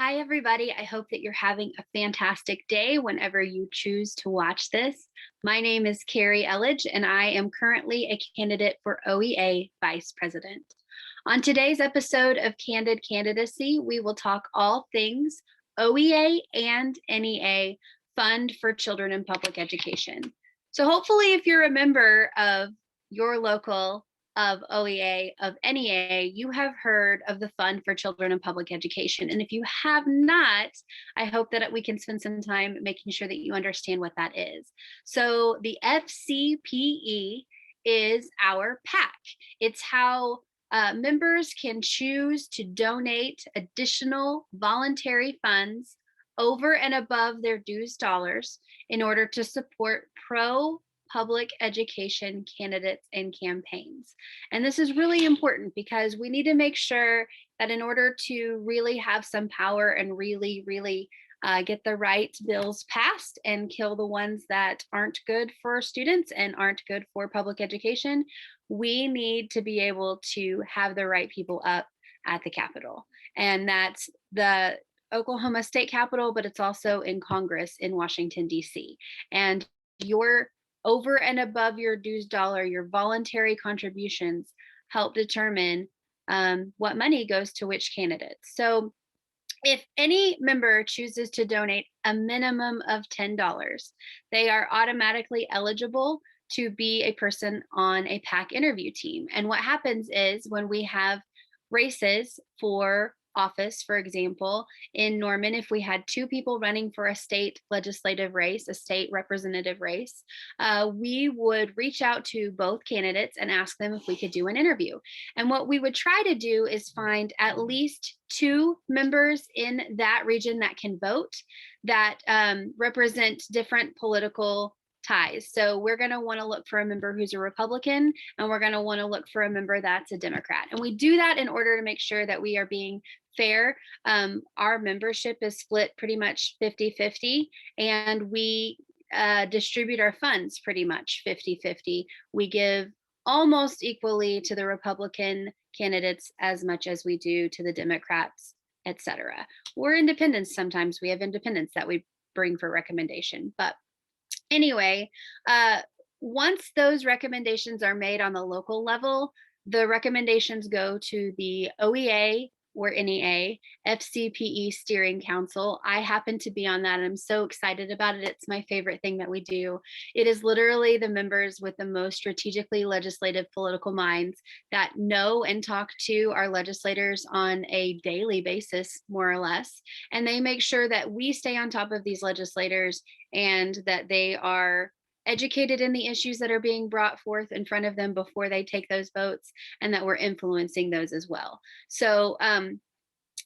Hi, everybody. I hope that you're having a fantastic day whenever you choose to watch this. My name is Cari, and I am currently a candidate for OEA Vice President. On today's episode of Candid Candidacy, we will talk all things OEA and NEA Fund for Children in Public Education. So hopefully, if you're a member of your local of OEA, of NEA, you have heard of the Fund for Children in Public Education. And if you have not, I hope that we can spend some time making sure that you understand what that is. So the FCPE is our PAC. It's how members can choose to donate additional voluntary funds over and above their dues dollars in order to support public education candidates and campaigns. And this is really important because we need to make sure that in order to really have some power and really get the right bills passed and kill the ones that aren't good for students and aren't good for public education, we need to be able to have the right people up at the Capitol. And that's the Oklahoma State Capitol, but it's also in Congress in Washington, D.C. And your over and above your dues dollar, your voluntary contributions help determine what money goes to which candidates. So if any member chooses to donate a minimum of $10, they are automatically eligible to be a person on a PAC interview team. And what happens is when we have races for office, for example, in Norman, if we had two people running for a state legislative race, a state representative race, we would reach out to both candidates and ask them if we could do an interview. And what we would try to do is find at least two members in that region that can vote that represent different political ties. So we're going to want to look for a member who's a Republican, and we're going to want to look for a member that's a Democrat. And we do that in order to make sure that we are being fair. Our membership is split pretty much 50-50, and we distribute our funds pretty much 50-50. We give almost equally to the Republican candidates as much as we do to the Democrats, etc. We're independents. Sometimes we have independents that we bring for recommendation. But anyway, once those recommendations are made on the local level, the recommendations go to the OEA or NEA, FCPE Steering Council. I happen to be on that, and I'm so excited about it. It's my favorite thing that we do. It is literally the members with the most strategically legislative political minds that know and talk to our legislators on a daily basis, more or less. And they make sure that we stay on top of these legislators and that they are educated in the issues that are being brought forth in front of them before they take those votes, and that we're influencing those as well. So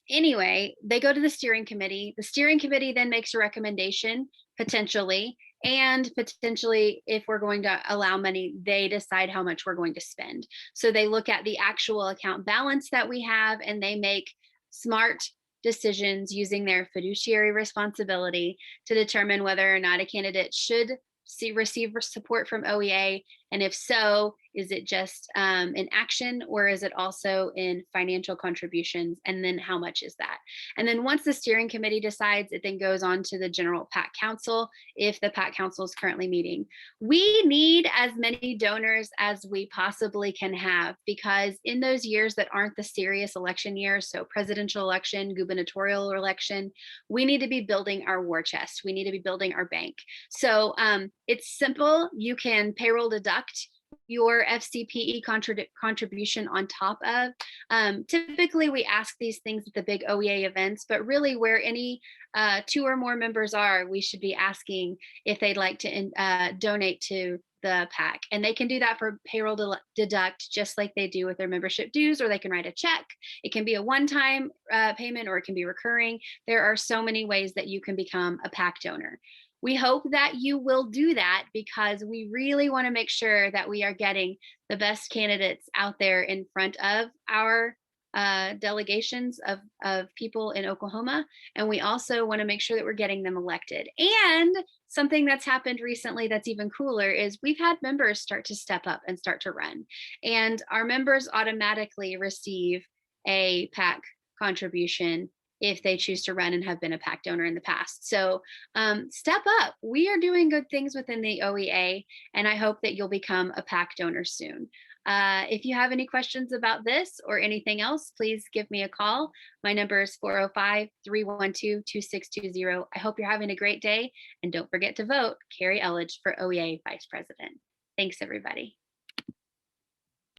anyway, they go to the steering committee. The steering committee then makes a recommendation, potentially, and potentially, if we're going to allow money, they decide how much we're going to spend. So they look at the actual account balance that we have, and they make smart decisions using their fiduciary responsibility to determine whether or not a candidate should receive support from OEA, and if so, is it just in action, or is it also in financial contributions? And then how much is that? And then once the steering committee decides, it then goes on to the general PAC council, if the PAC council is currently meeting. We need as many donors as we possibly can have, because in those years that aren't the serious election years, so presidential election, gubernatorial election, we need to be building our war chest. We need to be building our bank. So it's simple. You can payroll deduct your FCPE contribution on top of. Typically, we ask these things at the big OEA events, but really where any two or more members are, we should be asking if they'd like to donate to the PAC. And they can do that for payroll deduct, just like they do with their membership dues, or they can write a check. It can be a one-time payment, or it can be recurring. There are so many ways that you can become a PAC donor. We hope that you will do that, because we really want to make sure that we are getting the best candidates out there in front of our delegations of people in Oklahoma. And we also want to make sure that we're getting them elected. And something that's happened recently that's even cooler is we've had members start to step up and start to run. And our members automatically receive a PAC contribution if they choose to run and have been a PAC donor in the past. So step up. We are doing good things within the OEA, and I hope that you'll become a PAC donor soon. If you have any questions about this or anything else, please give me a call. My number is 405-312-2620. I hope you're having a great day, and don't forget to vote Cari Elledge for OEA Vice President. Thanks, everybody.